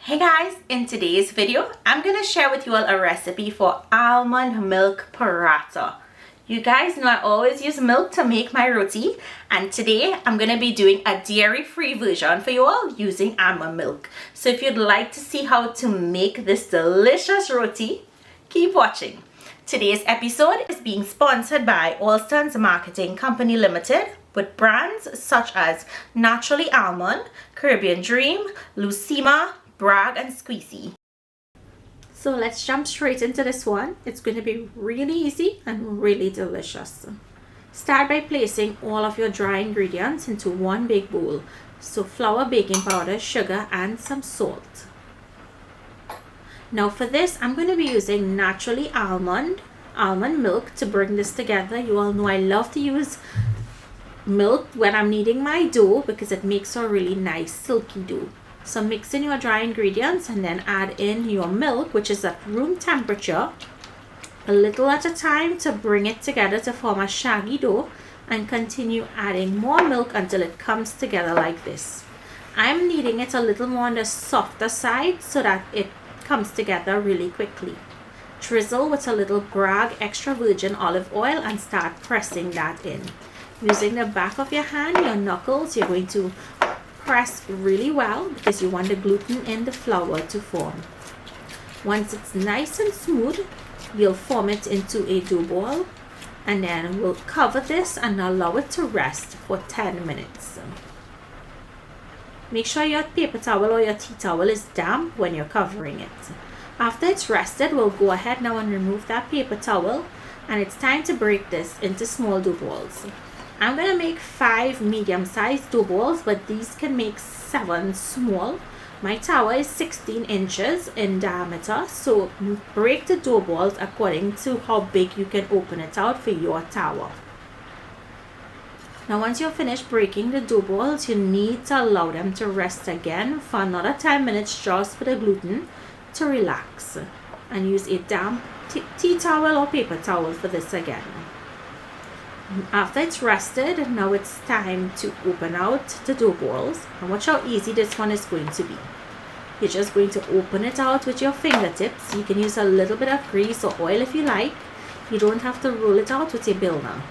Hey guys, in today's video, I'm going to share with you all a recipe for almond milk paratha. You guys know I always use milk to make my roti, and today I'm going to be doing a dairy-free version for you all using almond milk. So if you'd like to see how to make this delicious roti, keep watching. Today's episode is being sponsored by Allston's Marketing Company Limited with brands such as Naturally Almond, Caribbean Dream, Lucima, Bragg and Squeezy. So let's jump straight into this one. It's going to be really easy and really delicious. Start by placing all of your dry ingredients into one big bowl. So flour, baking powder, sugar and some salt. Now for this, I'm going to be using Naturally Almond Milk to bring this together. You all know I love to use milk when I'm kneading my dough because it makes a really nice silky dough. So mix in your dry ingredients and then add in your milk, which is at room temperature, a little at a time to bring it together to form a shaggy dough, and continue adding more milk until it comes together like this. I'm kneading it a little more on the softer side so that it comes together really quickly. Drizzle with a little Bragg extra virgin olive oil and start pressing that in. Using the back of your hand, your knuckles, you're going to press really well because you want the gluten in the flour to form. Once it's nice and smooth, you'll form it into a dough ball, and then we'll cover this and allow it to rest for 10 minutes. Make sure your paper towel or your tea towel is damp when you're covering it. After it's rested, we'll go ahead now and remove that paper towel, and it's time to break this into small dough balls. I'm going to make 5 medium-sized dough balls, but these can make 7 small. My tower is 16 inches in diameter, so break the dough balls according to how big you can open it out for your tower. Now once you're finished breaking the dough balls, you need to allow them to rest again for another 10 minutes just for the gluten to relax. And use a damp tea towel or paper towel for this again. After it's rested, now it's time to open out the dough balls, and watch how easy this one is going to be. You're just going to open it out with your fingertips. You can use a little bit of grease or oil if you like. You don't have to roll it out with a builder.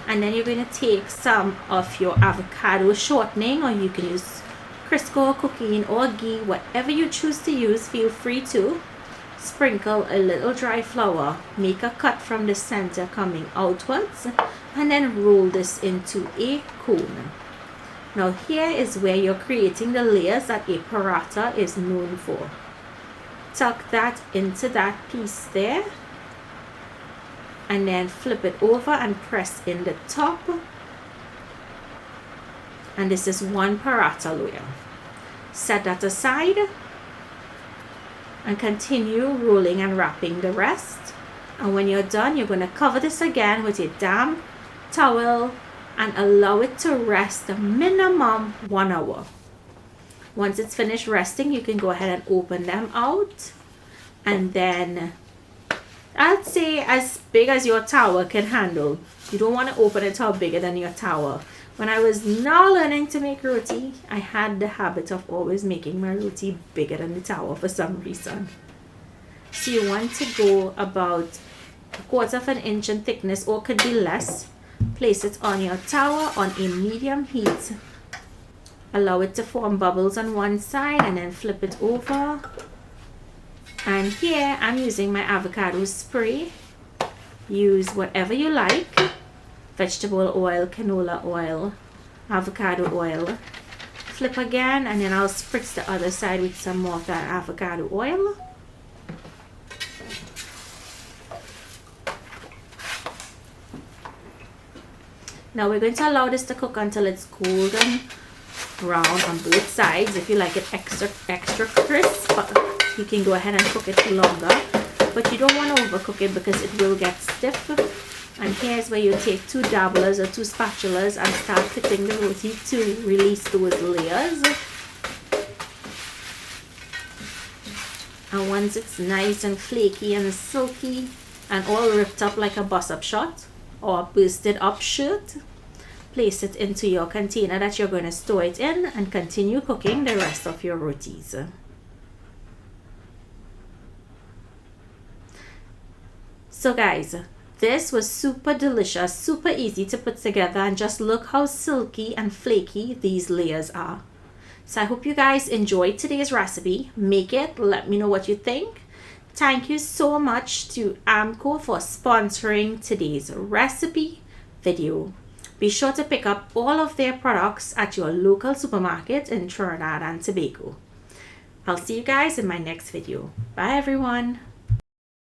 And then you're going to take some of your avocado shortening, or you can use Crisco, cooking or ghee, whatever you choose to use, feel free to. Sprinkle a little dry flour, make a cut from the center coming outwards, and then roll this into a cone. Now here is where you're creating the layers that a paratha is known for. Tuck that into that piece there, and then flip it over and press in the top. And this is one paratha layer. Set that aside and continue rolling and wrapping the rest. And when you're done, you're going to cover this again with a damp towel and allow it to rest a minimum 1 hour. Once it's finished resting, you can go ahead and open them out, and then I'd say as big as your tower can handle. You don't want to open it out bigger than your tower. When I was now learning to make roti, I had the habit of always making my roti bigger than the tower for some reason. So you want to go about 1/4 of an inch in thickness, or could be less. Place it on your tower on a medium heat. Allow it to form bubbles on one side and then flip it over. And here I'm using my avocado spray. Use whatever you like. Vegetable oil, canola oil, avocado oil. Flip again, and then I'll spritz the other side with some more of that avocado oil. Now we're going to allow this to cook until it's golden brown on both sides. If you like it extra crisp, you can go ahead and cook it longer, but you don't want to overcook it because it will get stiff. And here's where you take 2 dabblers or 2 spatulas and start fitting the roti to release those layers. And once it's nice and flaky and silky and all ripped up like a bus-up shot or bursted up shirt, place it into your container that you're going to store it in and continue cooking the rest of your rotis. So guys, this was super delicious, super easy to put together, and just look how silky and flaky these layers are. So I hope you guys enjoyed today's recipe. Make it, let me know what you think. Thank you so much to Amco for sponsoring today's recipe video. Be sure to pick up all of their products at your local supermarket in Trinidad and Tobago. I'll see you guys in my next video. Bye everyone.